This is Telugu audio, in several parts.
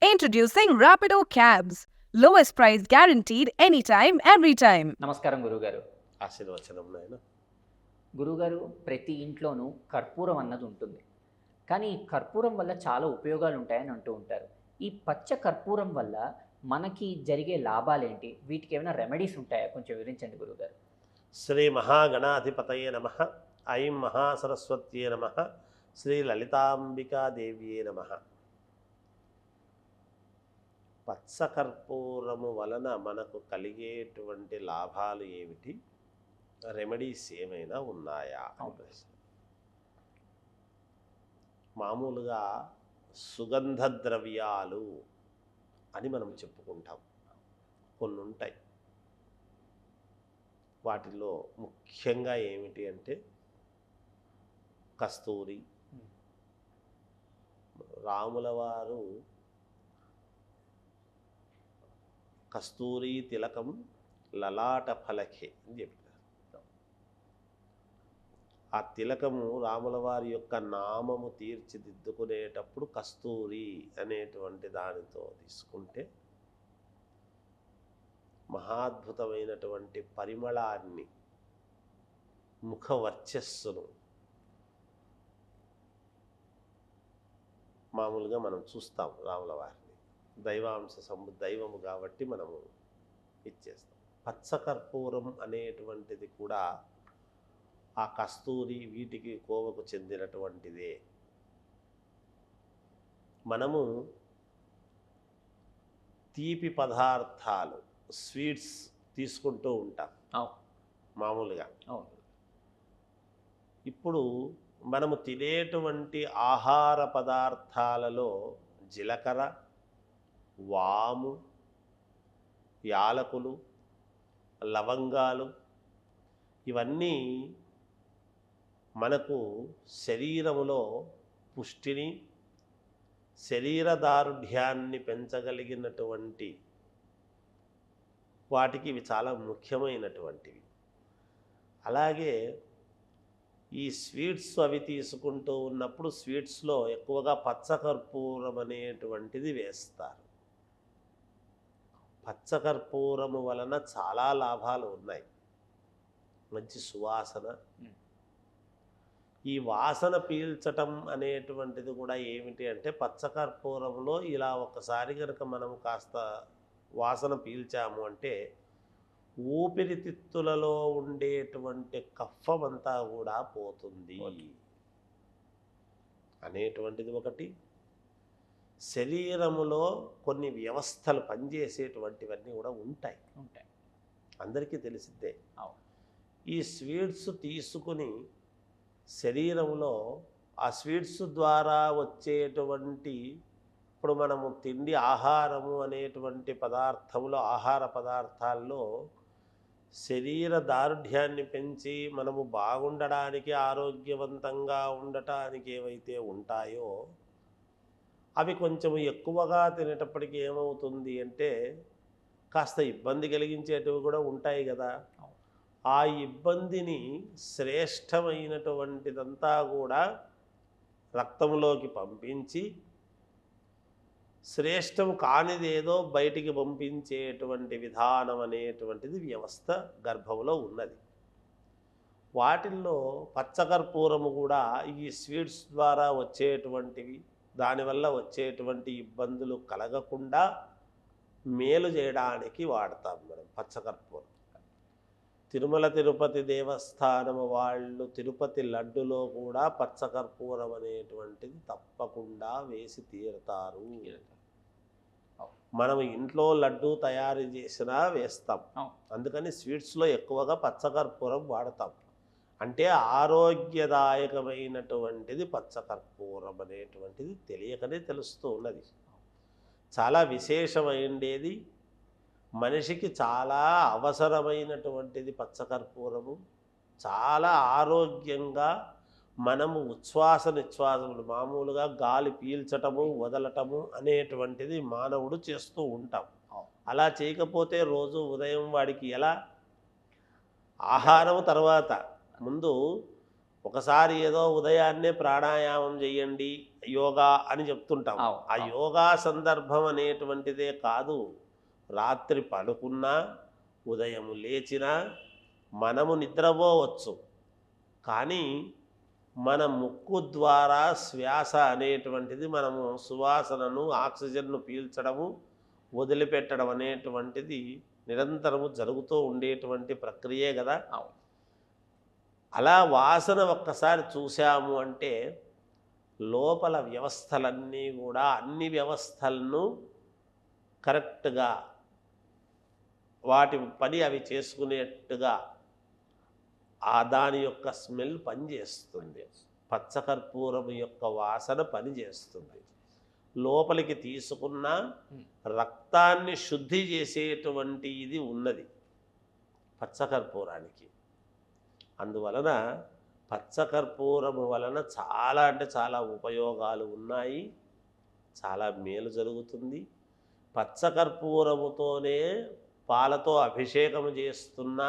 Introducing Rapido Cabs. Lowest price guaranteed anytime, every time. నమస్కారం గురుగారు. ఆశీర్వచనం నాయన. గురుగారు, ప్రతి ఇంట్లోనూ కర్పూరం అన్నది ఉంటుంది. కానీ ఈ కర్పూరం వల్ల చాలా ఉపయోగాలు ఉంటాయని అంటూ ఉంటారు. ఈ పచ్చ కర్పూరం వల్ల మనకి జరిగే లాభాలేంటి? వీటికి ఏమైనా రెమెడీస్ ఉంటాయా? కొంచెం వివరించండి గురుగారు. శ్రీ మహాగణాధిపతయే నమః. ఐం మహాసరస్వత్యే నమః. శ్రీ లలితాంబికాదేవ్యే నమః. పచ్చకర్పూరము వలన మనకు కలిగేటువంటి లాభాలు ఏమిటి, రెమెడీస్ ఏమైనా ఉన్నాయా? మామూలుగా సుగంధ ద్రవ్యాలు అని మనం చెప్పుకుంటాం, కొన్ని ఉంటాయి. వాటిలో ముఖ్యంగా ఏమిటి అంటే కస్తూరి. రాముల వారు కస్తూరి తిలకం లలాట ఫలకే అని చెప్పారు. ఆ తిలకము రాముల వారి యొక్క నామము తీర్చిదిద్దుకునేటప్పుడు కస్తూరి అనేటువంటి దానితో తీసుకుంటే మహాద్భుతమైనటువంటి పరిమళాన్ని, ముఖ వర్చస్సును మామూలుగా మనం చూస్తాం. రాముల వారిని దైవాంశ దైవము కాబట్టి మనము ఇచ్చేస్తాం. పచ్చకర్పూరం అనేటువంటిది కూడా ఆ కస్తూరి వీటికి కోవకు చెందినటువంటిదే. మనము తీపి పదార్థాలు, స్వీట్స్ తీసుకుంటూ ఉంటాం మామూలుగా. ఇప్పుడు మనము తినేటువంటి ఆహార పదార్థాలలో జీలకర్ర, వాము, యాలకులు, లవంగాలు ఇవన్నీ మనకు శరీరములో పుష్టిని, శరీర దారుఢ్యాన్ని పెంచగలిగినటువంటి వాటికి ఇవి చాలా ముఖ్యమైనటువంటివి. అలాగే ఈ స్వీట్స్ అవి తీసుకుంటూ ఉన్నప్పుడు స్వీట్స్లో ఎక్కువగా పచ్చకర్పూరం అనేటువంటిది వేస్తారు. పచ్చకర్పూరము వలన చాలా లాభాలు ఉన్నాయి. మంచి సువాసన, ఈ వాసన పీల్చటం అనేటువంటిది కూడా ఏమిటి అంటే పచ్చకర్పూరంలో ఇలా ఒకసారి కనుక మనం కాస్త వాసన పీల్చాము అంటే ఊపిరితిత్తులలో ఉండేటువంటి కఫం అంతా కూడా పోతుంది అనేటువంటిది ఒకటి. శరీరములో కొన్ని వ్యవస్థలు పనిచేసేటువంటివన్నీ కూడా ఉంటాయి, అందరికీ తెలిసిద్దే. ఈ స్వీట్స్ తీసుకుని శరీరంలో ఆ స్వీట్స్ ద్వారా వచ్చేటువంటి, ఇప్పుడు మనము తిండి ఆహారము అనేటువంటి పదార్థములో, ఆహార పదార్థాల్లో శరీర దారుఢ్యాన్ని పెంచి మనము బాగుండడానికి, ఆరోగ్యవంతంగా ఉండటానికి ఏవైతే ఉంటాయో అవి కొంచెం ఎక్కువగా తినేటప్పటికీ ఏమవుతుంది అంటే కాస్త ఇబ్బంది కలిగించేటివి కూడా ఉంటాయి కదా. ఆ ఇబ్బందిని శ్రేష్టమైనటువంటిదంతా కూడా రక్తంలోకి పంపించి శ్రేష్టం కానిదేదో బయటికి పంపించేటువంటి విధానం అనేటువంటిది వ్యవస్థ గర్భంలో ఉన్నది. వాటిల్లో పచ్చకర్పూరము కూడా ఈ స్వీట్స్ ద్వారా వచ్చేటువంటివి, దానివల్ల వచ్చేటువంటి ఇబ్బందులు కలగకుండా మేలు చేయడానికి వాడతాం మనం పచ్చకర్పూరం. తిరుమల తిరుపతి దేవస్థానము వాళ్ళు తిరుపతి లడ్డులో కూడా పచ్చకర్పూరం అనేటువంటిది తప్పకుండా వేసి తీరుతారు. మనం ఇంట్లో లడ్డు తయారు చేసినా వేస్తాం, అందుకని స్వీట్స్లో ఎక్కువగా పచ్చకర్పూరం వాడతాం. అంటే ఆరోగ్యదాయకమైనటువంటిది పచ్చకర్పూరం అనేటువంటిది తెలియకనే తెలుస్తూ ఉన్నది. చాలా విశేషమైనది, మనిషికి చాలా అవసరమైనటువంటిది పచ్చకర్పూరము. చాలా ఆరోగ్యంగా మనము ఉచ్ఛ్వాస నిశ్వాసములు, మామూలుగా గాలి పీల్చటము వదలటము అనేటువంటిది మానవుడు చేస్తూ ఉంటాం. అలా చేయకపోతే రోజు ఉదయం వాడికి ఎలా, ఆహారం తర్వాత ముందు ఒకసారి ఏదో ఉదయాన్నే ప్రాణాయామం చేయండి యోగా అని చెప్తుంటాం. ఆ యోగా సందర్భం అనేటువంటిదే కాదు, రాత్రి పడుకున్నా ఉదయం లేచినా మనము నిద్రపోవచ్చు, కానీ మన ముక్కు ద్వారా శ్వాస అనేటువంటిది మనము సువాసనను ఆక్సిజన్ను పీల్చడము వదిలిపెట్టడం అనేటువంటిది నిరంతరము జరుగుతూ ఉండేటువంటి ప్రక్రియే కదా. అలా వాసన ఒక్కసారి చూసాము అంటే లోపల వ్యవస్థలన్నీ కూడా అన్ని వ్యవస్థలను కరెక్ట్గా వాటి పని అవి చేసుకునేట్టుగా దాని యొక్క స్మెల్ పనిచేస్తుంది, పచ్చకర్పూరం యొక్క వాసన పనిచేస్తుంది. లోపలికి తీసుకున్న రక్తాన్ని శుద్ధి చేసేటువంటి ఇది ఉన్నది పచ్చకర్పూరానికి. అందువలన పచ్చకర్పూరము వలన చాలా అంటే చాలా ఉపయోగాలు ఉన్నాయి, చాలా మేలు జరుగుతుంది. పచ్చకర్పూరముతోనే పాలతో అభిషేకము చేస్తున్న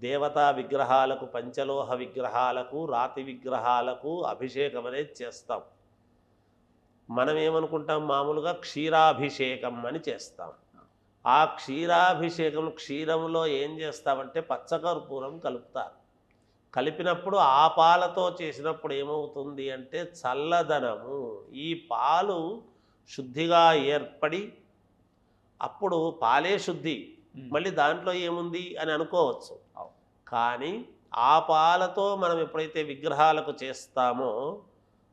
దేవతా విగ్రహాలకు, పంచలోహ విగ్రహాలకు, రాతి విగ్రహాలకు అభిషేకం అనేది చేస్తాం. మనం ఏమనుకుంటాం, మామూలుగా క్షీరాభిషేకం అని చేస్తాం. ఆ క్షీరాభిషేకం, క్షీరంలో ఏం చేస్తామంటే పచ్చకర్పూరం కలుపుతారు. కలిపినప్పుడు ఆ పాలతో చేసినప్పుడు ఏమవుతుంది అంటే చల్లదనము, ఈ పాలు శుద్ధిగా ఏర్పడి, అప్పుడు పాలే శుద్ధి, మళ్ళీ దాంట్లో ఏముంది అని అనుకోవచ్చు. కానీ ఆ పాలతో మనం ఎప్పుడైతే విగ్రహాలకు చేస్తామో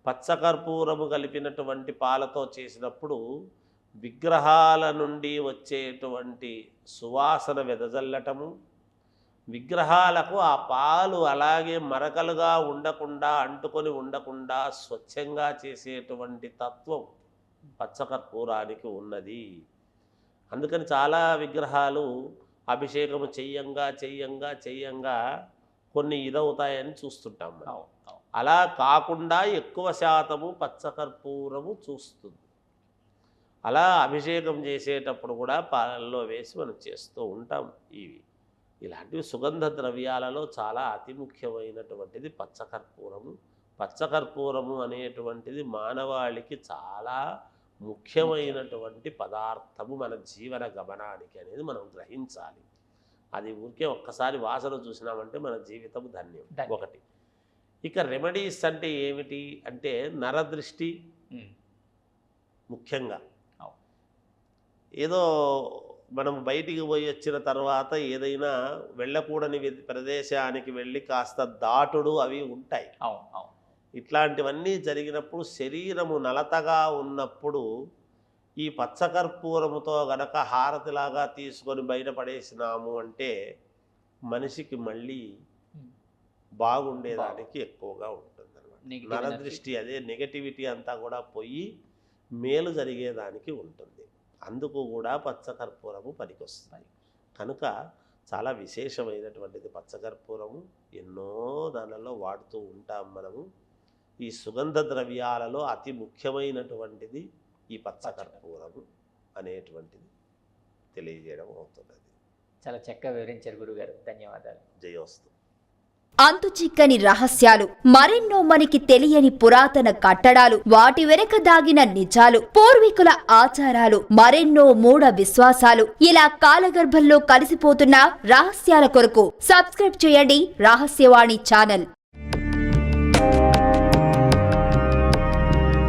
పచ్చకర్పూరము కలిపినటువంటి పాలతో చేసినప్పుడు విగ్రహాల నుండి వచ్చేటువంటి సువాసన వెదజల్లటము, విగ్రహాలకు ఆ పాలు అలాగే మరకలుగా ఉండకుండా, అంటుకొని ఉండకుండా స్వచ్ఛంగా చేసేటువంటి తత్వం పచ్చకర్పూరానికి ఉన్నది. అందుకని చాలా విగ్రహాలు అభిషేకము చెయ్యంగా కొన్ని ఇదవుతాయని చూస్తుంటాం మనం. అలా కాకుండా ఎక్కువ శాతము పచ్చకర్పూరము చూస్తుంది. అలా అభిషేకం చేసేటప్పుడు కూడా పాలల్లో వేసి మనం చేస్తూ ఉంటాం. ఇలాంటివి సుగంధ ద్రవ్యాలలో చాలా అతి ముఖ్యమైనటువంటిది పచ్చకర్పూరము. పచ్చకర్పూరము అనేటువంటిది మానవాళికి చాలా ముఖ్యమైనటువంటి పదార్థము మన జీవన గమనానికి అనేది మనం గ్రహించాలి. అది ఊరికే ఒక్కసారి వాసన చూసినామంటే మన జీవితం ధన్యం. ఒకటి. ఇక రెమెడీస్ అంటే ఏమిటి అంటే నరదృష్టి ముఖ్యంగా. ఏదో మనం బయటికి పోయి వచ్చిన తర్వాత ఏదైనా వెళ్ళకూడని ప్రదేశానికి వెళ్ళి కాస్త దాటుడు అవి ఉంటాయి. ఇట్లాంటివన్నీ జరిగినప్పుడు శరీరము నలతగా ఉన్నప్పుడు ఈ పచ్చకర్పూరముతో గనక హారతిలాగా తీసుకొని బయటపడేసినాము అంటే మనిషికి మళ్ళీ బాగుండేదానికి ఎక్కువగా ఉంటుంది అన్నమాట. నరదృష్టి, అదే నెగటివిటీ అంతా కూడా పోయి మేలు జరిగేదానికి ఉంటుంది. అందుకు కూడా పచ్చకర్పూరము పనికొస్తుంది. కనుక చాలా విశేషమైనటువంటిది పచ్చకర్పూరము. ఎన్నో దానిలో వాడుతూ ఉంటాం మనము. ఈ సుగంధ ద్రవ్యాలలో అతి ముఖ్యమైనటువంటిది ఈ పచ్చకర్పూరము అనేటువంటిది తెలియజేయడం అవుతున్నది. చాలా చక్కగా వివరించారు గురుగారు, ధన్యవాదాలు. జయోస్తు. అంతుచిక్కని రహస్యాలు, మరెన్నో మనకి తెలియని పురాతన కట్టడాలు, వాటి వెనక దాగిన నిజాలు, పూర్వీకుల ఆచారాలు, మరెన్నో మూఢ విశ్వాసాలు, ఇలా కాలగర్భంలో కలిసిపోతున్న రహస్యాల కొరకు సబ్స్క్రైబ్ చేయండి రహస్యవాణి ఛానల్.